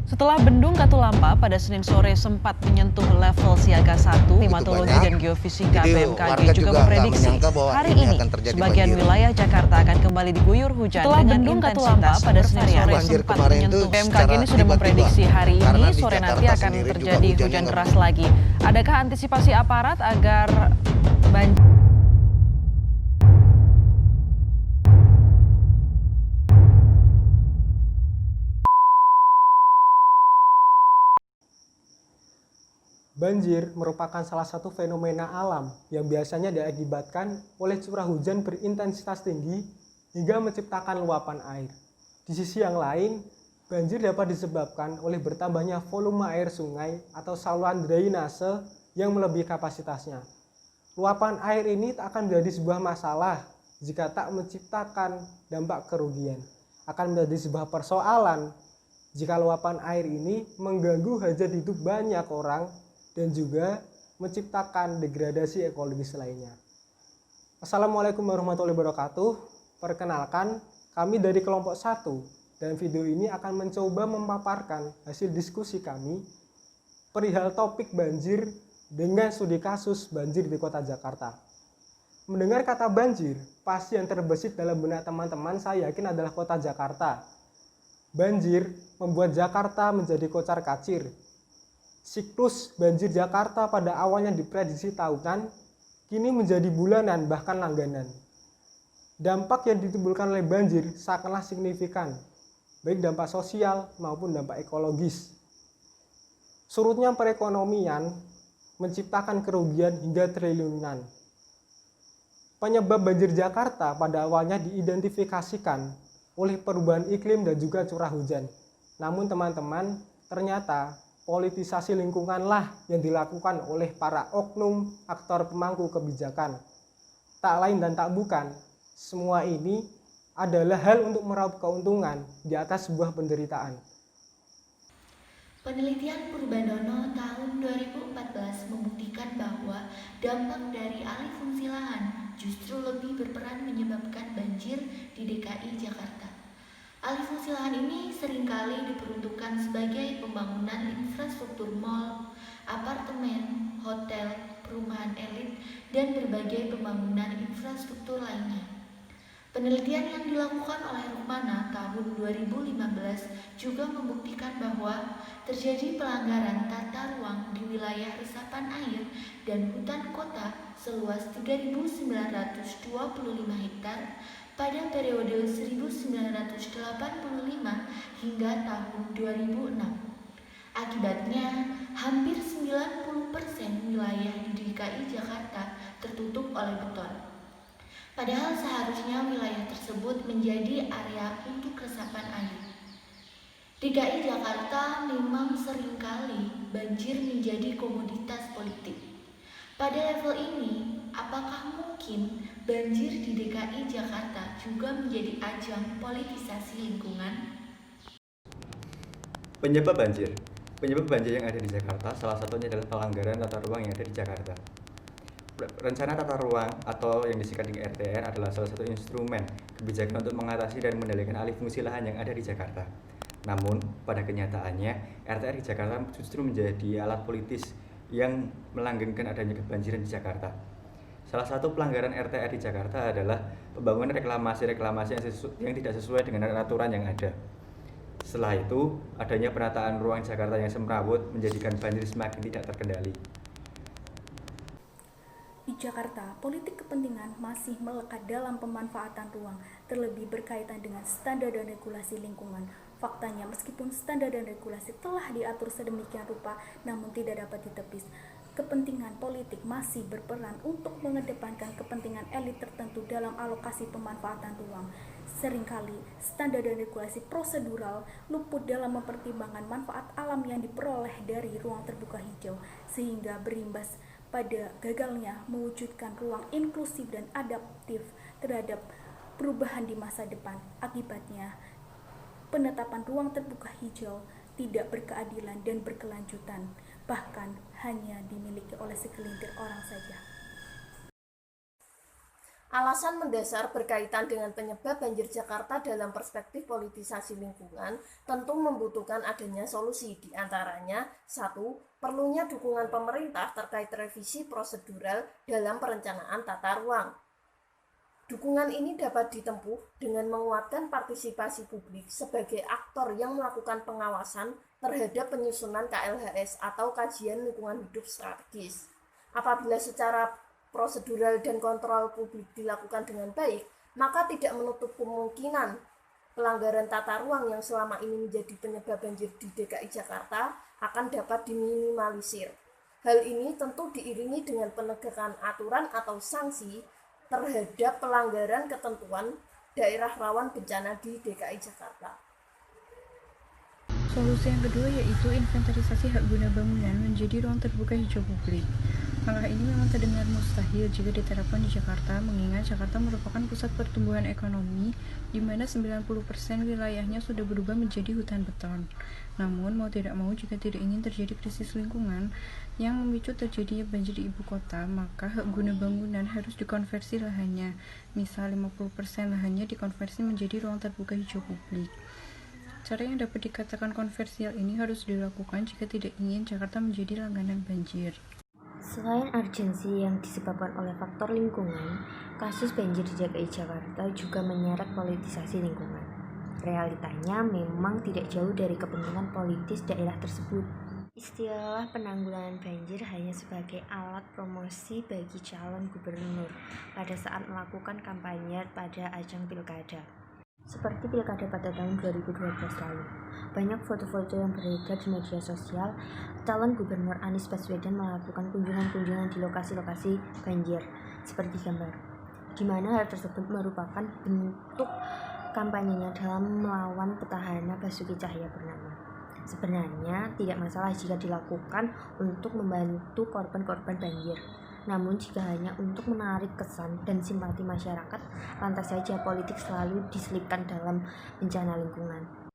Setelah Bendung Katulampa pada Senin sore sempat menyentuh level siaga 1, Klimatologi dan Geofisika BMKG juga memprediksi hari ini sebagian wilayah Jakarta akan kembali diguyur hujan setelah dengan Bendung Katulampa pada Senin sore sempat menyentuh. BMKG ini sudah memprediksi hari ini sore nanti akan terjadi hujan deras lagi. Adakah antisipasi aparat agar banjir? Banjir merupakan salah satu fenomena alam yang biasanya diakibatkan oleh curah hujan berintensitas tinggi hingga menciptakan luapan air. Di sisi yang lain, banjir dapat disebabkan oleh bertambahnya volume air sungai atau saluran drainase yang melebihi kapasitasnya. Luapan air ini tak akan menjadi sebuah masalah jika tak menciptakan dampak kerugian. Akan menjadi sebuah persoalan jika luapan air ini mengganggu hajat hidup banyak orang dan juga menciptakan degradasi ekologis lainnya. Assalamualaikum warahmatullahi wabarakatuh. Perkenalkan, kami dari kelompok 1 dan video ini akan mencoba memaparkan hasil diskusi kami perihal topik banjir dengan studi kasus banjir di kota Jakarta. Mendengar kata banjir, pasti yang terbesit dalam benak teman-teman saya yakin adalah kota Jakarta. Banjir membuat Jakarta menjadi kocar-kacir. Siklus banjir Jakarta pada awalnya diprediksi tahunan, kini menjadi bulanan bahkan langganan. Dampak yang ditimbulkan oleh banjir sangatlah signifikan, baik dampak sosial maupun dampak ekologis. Surutnya perekonomian menciptakan kerugian hingga triliunan. Penyebab banjir Jakarta pada awalnya diidentifikasikan oleh perubahan iklim dan juga curah hujan. Namun teman-teman, ternyata politisasi lingkunganlah yang dilakukan oleh para oknum aktor pemangku kebijakan. Tak lain dan tak bukan, semua ini adalah hal untuk meraup keuntungan di atas sebuah penderitaan. Penelitian Purbandono tahun 2014 membuktikan bahwa dampak dari alih fungsi lahan justru lebih berperan menyebabkan banjir di DKI Jakarta. Alih fungsi lahan ini seringkali diperuntukkan sebagai pembangunan infrastruktur mal, apartemen, hotel, perumahan elit, dan berbagai pembangunan infrastruktur lainnya. Penelitian yang dilakukan oleh Rukmana tahun 2015 juga membuktikan bahwa terjadi pelanggaran tata ruang di wilayah resapan air dan hutan kota seluas 3.925 hektar pada periode 1985 hingga tahun 2006. Akibatnya, hampir 90% wilayah di DKI Jakarta tertutup oleh beton. Padahal seharusnya wilayah tersebut menjadi area untuk resapan air. DKI Jakarta memang seringkali banjir menjadi komoditas politik. Pada level ini, apakah mungkin banjir di DKI Jakarta juga menjadi ajang politisasi lingkungan? Penyebab banjir yang ada di Jakarta salah satunya adalah pelanggaran tata ruang yang ada di Jakarta. Rencana tata ruang atau yang disingkat dengan RTR adalah salah satu instrumen kebijakan untuk mengatasi dan mengendalikan alih fungsi lahan yang ada di Jakarta. Namun, pada kenyataannya, RTR di Jakarta justru menjadi alat politis yang melanggengkan adanya kebanjiran di Jakarta. Salah satu pelanggaran RTR di Jakarta adalah pembangunan reklamasi yang tidak sesuai dengan aturan yang ada. Setelah itu, adanya penataan ruang Jakarta yang semrawut menjadikan banjir semakin tidak terkendali. Di Jakarta, politik kepentingan masih melekat dalam pemanfaatan ruang, terlebih berkaitan dengan standar dan regulasi lingkungan. Faktanya, meskipun standar dan regulasi telah diatur sedemikian rupa, namun tidak dapat ditepis. Kepentingan politik masih berperan untuk mengedepankan kepentingan elit tertentu dalam alokasi pemanfaatan ruang. Seringkali, standar dan regulasi prosedural luput dalam mempertimbangkan manfaat alam yang diperoleh dari ruang terbuka hijau, sehingga berimbas pada gagalnya mewujudkan ruang inklusif dan adaptif terhadap perubahan di masa depan. Akibatnya, penetapan ruang terbuka hijau tidak berkeadilan dan berkelanjutan, bahkan hanya dimiliki oleh segelintir orang saja. Alasan mendasar berkaitan dengan penyebab banjir Jakarta dalam perspektif politisasi lingkungan tentu membutuhkan adanya solusi, di antaranya 1. Perlunya dukungan pemerintah terkait revisi prosedural dalam perencanaan tata ruang. Dukungan ini dapat ditempuh dengan menguatkan partisipasi publik sebagai aktor yang melakukan pengawasan terhadap penyusunan KLHS atau kajian lingkungan hidup strategis. Apabila secara prosedural dan kontrol publik dilakukan dengan baik, maka tidak menutup kemungkinan pelanggaran tata ruang yang selama ini menjadi penyebab banjir di DKI Jakarta akan dapat diminimalisir. Hal ini tentu diiringi dengan penegakan aturan atau sanksi terhadap pelanggaran ketentuan daerah rawan bencana di DKI Jakarta. Solusi yang kedua yaitu inventarisasi hak guna bangunan menjadi ruang terbuka hijau publik. Langkah ini memang terdengar mustahil jika diterapkan di Jakarta, mengingat Jakarta merupakan pusat pertumbuhan ekonomi, di mana 90% wilayahnya sudah berubah menjadi hutan beton. Namun, mau tidak mau, jika tidak ingin terjadi krisis lingkungan yang memicu terjadinya banjir di ibu kota, maka hak guna bangunan harus dikonversi lahannya. Misal 50% lahannya dikonversi menjadi ruang terbuka hijau publik. Cara yang dapat dikatakan kontroversial ini harus dilakukan jika tidak ingin Jakarta menjadi langganan banjir. Selain urgensi yang disebabkan oleh faktor lingkungan, kasus banjir di DKI Jakarta juga menyeret politisasi lingkungan. Realitanya memang tidak jauh dari kepentingan politis daerah tersebut. Istilah penanggulangan banjir hanya sebagai alat promosi bagi calon gubernur pada saat melakukan kampanye pada ajang pilkada. Seperti pilkada pada tahun 2012 lalu, banyak foto-foto yang beredar di media sosial calon gubernur Anies Baswedan melakukan kunjungan-kunjungan di lokasi-lokasi banjir, seperti gambar, di mana hal tersebut merupakan bentuk kampanyenya dalam melawan petahana Basuki Cahayapurnama. Sebenarnya tidak masalah jika dilakukan untuk membantu korban-korban banjir. Namun jika hanya untuk menarik kesan dan simpati masyarakat, lantas saja politik selalu diselipkan dalam bencana lingkungan.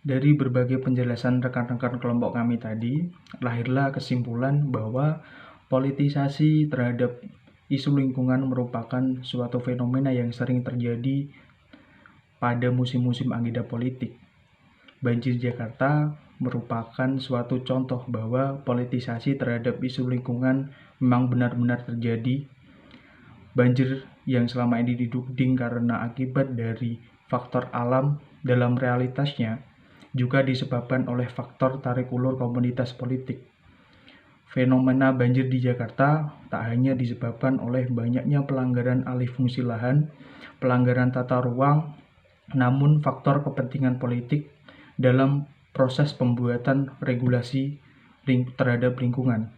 Dari berbagai penjelasan rekan-rekan kelompok kami tadi, lahirlah kesimpulan bahwa politisasi terhadap isu lingkungan merupakan suatu fenomena yang sering terjadi pada musim-musim agenda politik. Banjir Jakarta merupakan suatu contoh bahwa politisasi terhadap isu lingkungan memang benar-benar terjadi. Banjir yang selama ini dituding karena akibat dari faktor alam dalam realitasnya juga disebabkan oleh faktor tarik ulur komunitas politik. Fenomena banjir di Jakarta tak hanya disebabkan oleh banyaknya pelanggaran alih fungsi lahan, pelanggaran tata ruang, namun faktor kepentingan politik dalam proses pembuatan regulasi terhadap lingkungan.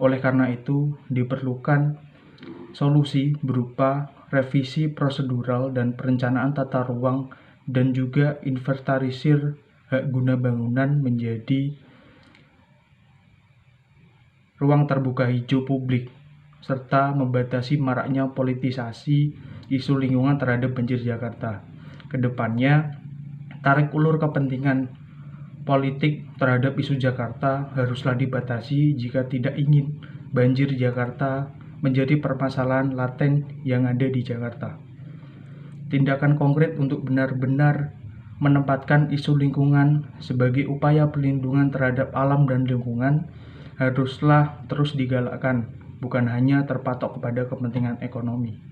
Oleh karena itu, diperlukan solusi berupa revisi prosedural dan perencanaan tata ruang dan juga inventarisir hak guna bangunan menjadi ruang terbuka hijau publik, serta membatasi maraknya politisasi isu lingkungan terhadap banjir Jakarta. Kedepannya, tarik ulur kepentingan politik terhadap isu Jakarta haruslah dibatasi jika tidak ingin banjir Jakarta menjadi permasalahan laten yang ada di Jakarta. Tindakan konkret untuk benar-benar menempatkan isu lingkungan sebagai upaya perlindungan terhadap alam dan lingkungan haruslah terus digalakkan, bukan hanya terpatok kepada kepentingan ekonomi.